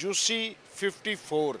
UC 54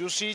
UC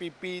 PP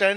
10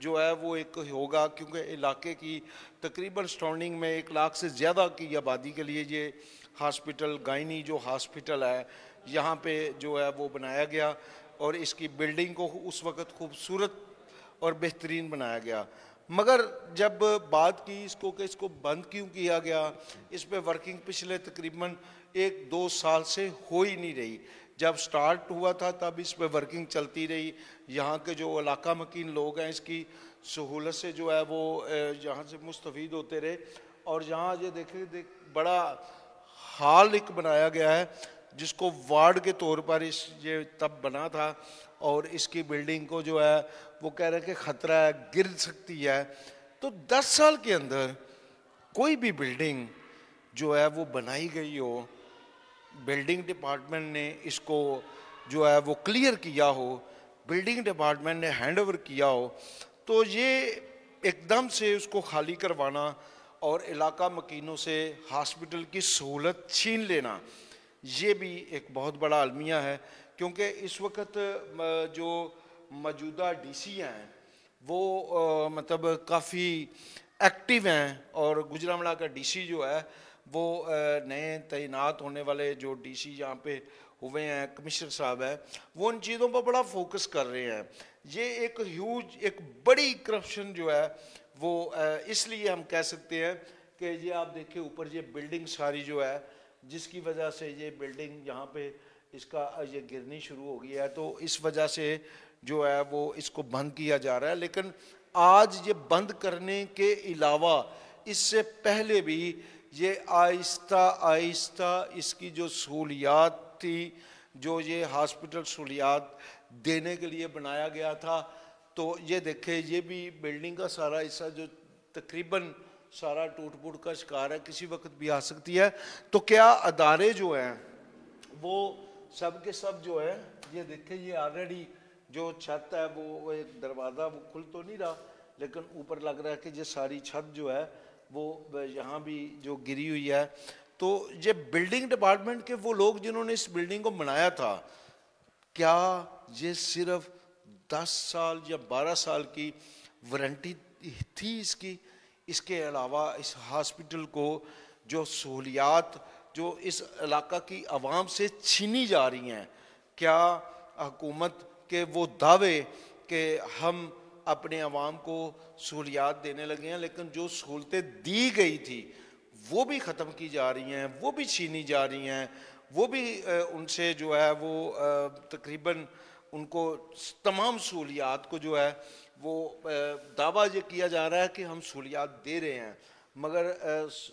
جو ہے وہ ایک ہوگا، کیونکہ علاقے کی تقریباً سراؤنڈنگ میں 1 لاکھ سے زیادہ کی آبادی کے لیے یہ ہاسپٹل، گائنی جو ہاسپٹل ہے یہاں پہ جو ہے وہ بنایا گیا، اور اس کی بلڈنگ کو اس وقت خوبصورت اور بہترین بنایا گیا۔ مگر جب بات کی اس کو کہ اس کو بند کیوں کیا گیا، اس پہ ورکنگ پچھلے تقریباً 1-2 سال سے ہو ہی نہیں رہی۔ جب سٹارٹ ہوا تھا تب اس پہ ورکنگ چلتی رہی، یہاں کے جو علاقہ مکین لوگ ہیں اس کی سہولت سے جو ہے وہ یہاں سے مستفید ہوتے رہے، اور یہاں یہ دیکھیں بڑا ہال ایک بنایا گیا ہے جس کو وارڈ کے طور پر یہ تب بنا تھا، اور اس کی بلڈنگ کو جو ہے وہ کہہ رہے ہیں کہ خطرہ ہے، گر سکتی ہے۔ تو 10 سال کے اندر کوئی بھی بلڈنگ جو ہے وہ بنائی گئی ہو، بلڈنگ ڈپارٹمنٹ نے اس کو جو ہے وہ کلیئر کیا ہو، بلڈنگ ڈپارٹمنٹ نے ہینڈ اوور کیا ہو، تو یہ ایک دم سے اس کو خالی کروانا اور علاقہ مکینوں سے ہاسپٹل کی سہولت چھین لینا، یہ بھی ایک بہت بڑا المیہ ہے۔ کیونکہ اس وقت جو موجودہ ڈی سی ہیں وہ مطلب کافی ایکٹیو ہیں، اور گوجرانوالا کا ڈی سی جو ہے وہ نئے تعینات ہونے والے جو ڈی سی یہاں پہ ہوئے ہیں، کمشنر صاحب ہے، وہ ان چیزوں پر بڑا فوکس کر رہے ہیں۔ یہ ایک بڑی کرپشن جو ہے وہ اس لیے ہم کہہ سکتے ہیں کہ یہ آپ دیکھیں اوپر یہ بلڈنگ ساری جو ہے جس کی وجہ سے یہ بلڈنگ یہاں پہ اس کا یہ گرنی شروع ہو گئی ہے، تو اس وجہ سے جو ہے وہ اس کو بند کیا جا رہا ہے۔ لیکن آج یہ بند کرنے کے علاوہ اس سے پہلے بھی یہ آہستہ آہستہ اس کی جو سہولیات تھی، جو یہ ہاسپٹل سہولیات دینے کے لیے بنایا گیا تھا، تو یہ دیکھیں یہ بھی بلڈنگ کا سارا حصہ جو تقریباً سارا ٹوٹ پھوٹ کا شکار ہے، کسی وقت بھی آ سکتی ہے۔ تو کیا ادارے جو ہیں وہ سب کے سب جو ہے یہ دیکھیں یہ آلریڈی جو چھت ہے وہ ایک دروازہ وہ کھل تو نہیں رہا، لیکن اوپر لگ رہا ہے کہ یہ ساری چھت جو ہے وہ یہاں بھی جو گری ہوئی ہے۔ تو یہ بلڈنگ ڈپارٹمنٹ کے وہ لوگ جنہوں نے اس بلڈنگ کو بنایا تھا، کیا یہ صرف 10 سال یا 12 سال کی وارنٹی تھی اس کے علاوہ اس ہاسپٹل کو جو سہولیات جو اس علاقہ کی عوام سے چھینی جا رہی ہیں، کیا حکومت کے وہ دعوے کہ ہم اپنے عوام کو سہولیات دینے لگے ہیں، لیکن جو سہولتیں دی گئی تھی وہ بھی ختم کی جا رہی ہیں، وہ بھی چھینی جا رہی ہیں، وہ بھی ان سے جو ہے وہ تقریباً ان کو تمام سہولیات کو جو ہے وہ دعویٰ یہ کیا جا رہا ہے کہ ہم سہولیات دے رہے ہیں، مگر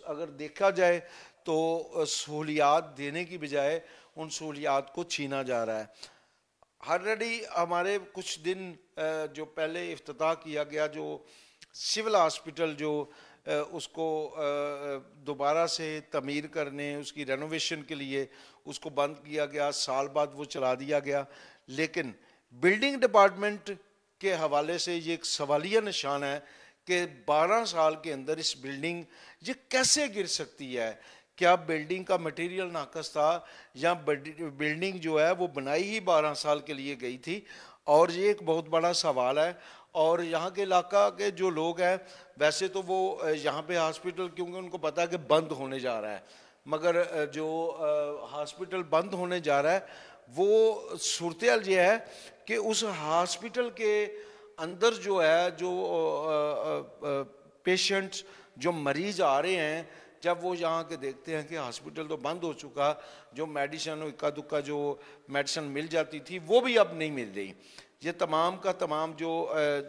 اگر دیکھا جائے تو سہولیات دینے کی بجائے ان سہولیات کو چھینا جا رہا ہے۔ آلریڈی ہمارے کچھ دن جو پہلے افتتاح کیا گیا جو سول ہاسپٹل جو اس کو دوبارہ سے تعمیر کرنے، اس کی رینوویشن کے لیے اس کو بند کیا گیا، سال بعد وہ چلا دیا گیا، لیکن بلڈنگ ڈپارٹمنٹ کے حوالے سے یہ ایک سوالیہ نشان ہے کہ 12 سال کے اندر اس بلڈنگ یہ کیسے گر سکتی ہے؟ کیا بلڈنگ کا مٹیریل ناقص تھا یا بلڈنگ جو ہے وہ بنائی ہی 12 سال کے لیے گئی تھی؟ اور یہ ایک بہت بڑا سوال ہے، اور یہاں کے علاقہ کے جو لوگ ہیں ویسے تو وہ یہاں پہ ہاسپٹل کیونکہ ان کو پتا ہے کہ بند ہونے جا رہا ہے، مگر جو ہاسپٹل بند ہونے جا رہا ہے وہ صورتحال یہ ہے کہ اس ہاسپٹل کے اندر جو ہے جو پیشنٹس جو مریض آ رہے ہیں، جب وہ یہاں کے دیکھتے ہیں کہ ہاسپٹل تو بند ہو چکا، جو میڈیسن اکا دکا جو میڈیسن مل جاتی تھی وہ بھی اب نہیں مل رہی۔ یہ تمام کا تمام جو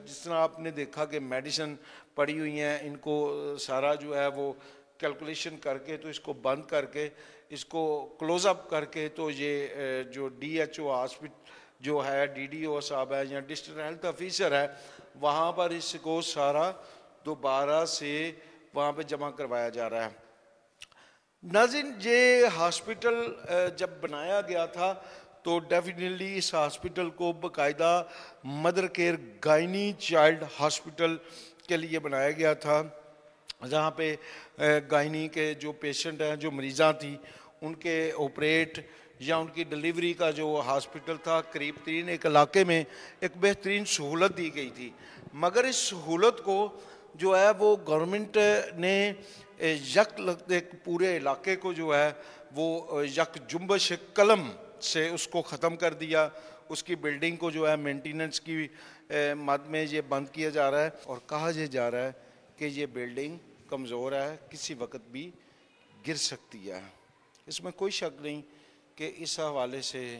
جس طرح آپ نے دیکھا کہ میڈیسن پڑی ہوئی ہیں، ان کو سارا جو ہے وہ کیلکولیشن کر کے تو اس کو بند کر کے اس کو کلوز اپ کر کے تو یہ جو ڈی ایچ او ہاسپٹل جو ہے ڈی ڈی او صاحب ہے یا ڈسٹرکٹ ہیلتھ آفیسر ہے، وہاں پر اس کو سارا دوبارہ سے وہاں پہ جمع کروایا جا رہا ہے۔ ناظرین، یہ ہاسپٹل جب بنایا گیا تھا تو ڈیفینیٹلی اس ہاسپٹل کو باقاعدہ مدر کیئر گائنی چائلڈ ہاسپٹل کے لیے بنایا گیا تھا، جہاں پہ گائنی کے جو پیشنٹ ہیں، جو مریضاں تھیں، ان کے آپریٹ یا ان کی ڈلیوری کا جو ہاسپٹل تھا، قریب ترین ایک علاقے میں ایک بہترین سہولت دی گئی تھی۔ مگر اس سہولت کو جو ہے وہ گورنمنٹ نے یک ایک پورے علاقے کو جو ہے وہ یک جنبش قلم سے اس کو ختم کر دیا. اس کی بلڈنگ کو جو ہے مینٹیننس کی مد میں یہ بند کیا جا رہا ہے اور کہا یہ جا رہا ہے کہ یہ بلڈنگ کمزور ہے, کسی وقت بھی گر سکتی ہے. اس میں کوئی شک نہیں کہ اس حوالے سے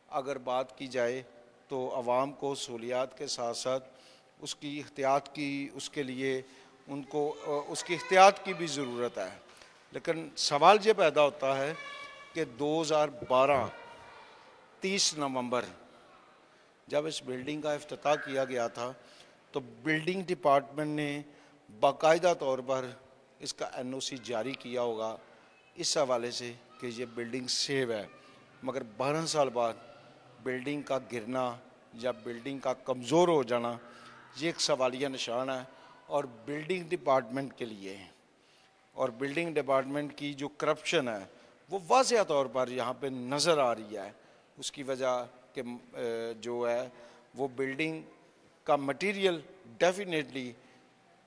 اگر بات کی جائے تو عوام کو سہولیات کے ساتھ ساتھ اس کی احتیاط کی, اس کے لیے ان کو اس کی احتیاط کی بھی ضرورت ہے. لیکن سوال یہ پیدا ہوتا ہے کہ 2012 30 نومبر جب اس بلڈنگ کا افتتاح کیا گیا تھا تو بلڈنگ ڈپارٹمنٹ نے باقاعدہ طور پر اس کا NOC جاری کیا ہوگا اس حوالے سے کہ یہ بلڈنگ سیو ہے. مگر 12 سال بعد بلڈنگ کا گرنا یا بلڈنگ کا کمزور ہو جانا یہ ایک سوالیہ نشان ہے, اور بلڈنگ ڈپارٹمنٹ کے لیے اور بلڈنگ ڈپارٹمنٹ کی جو کرپشن ہے وہ واضح طور پر یہاں پہ نظر آ رہی ہے. اس کی وجہ کہ جو ہے وہ بلڈنگ کا مٹیریل ڈیفینیٹلی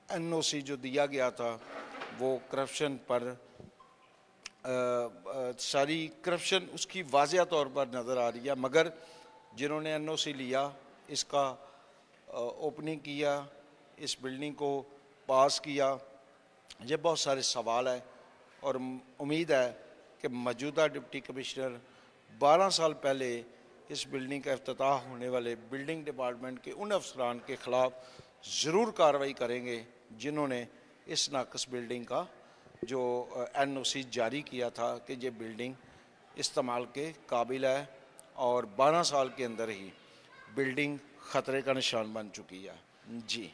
NOC جو دیا گیا تھا وہ کرپشن پر ساری کرپشن اس کی واضح طور پر نظر آ رہی ہے. مگر جنہوں نے NOC لیا, اس کا اوپننگ کیا, اس بلڈنگ کو پاس کیا, یہ بہت سارے سوال ہیں اور امید ہے کہ موجودہ ڈپٹی کمشنر 12 سال پہلے اس بلڈنگ کا افتتاح ہونے والے بلڈنگ ڈپارٹمنٹ کے ان افسران کے خلاف ضرور کارروائی کریں گے جنہوں نے اس ناقص بلڈنگ کا جو NOC جاری کیا تھا کہ یہ بلڈنگ استعمال کے قابل ہے, اور 12 سال کے اندر ہی بلڈنگ خطرے کا نشان بن چکی ہے. جی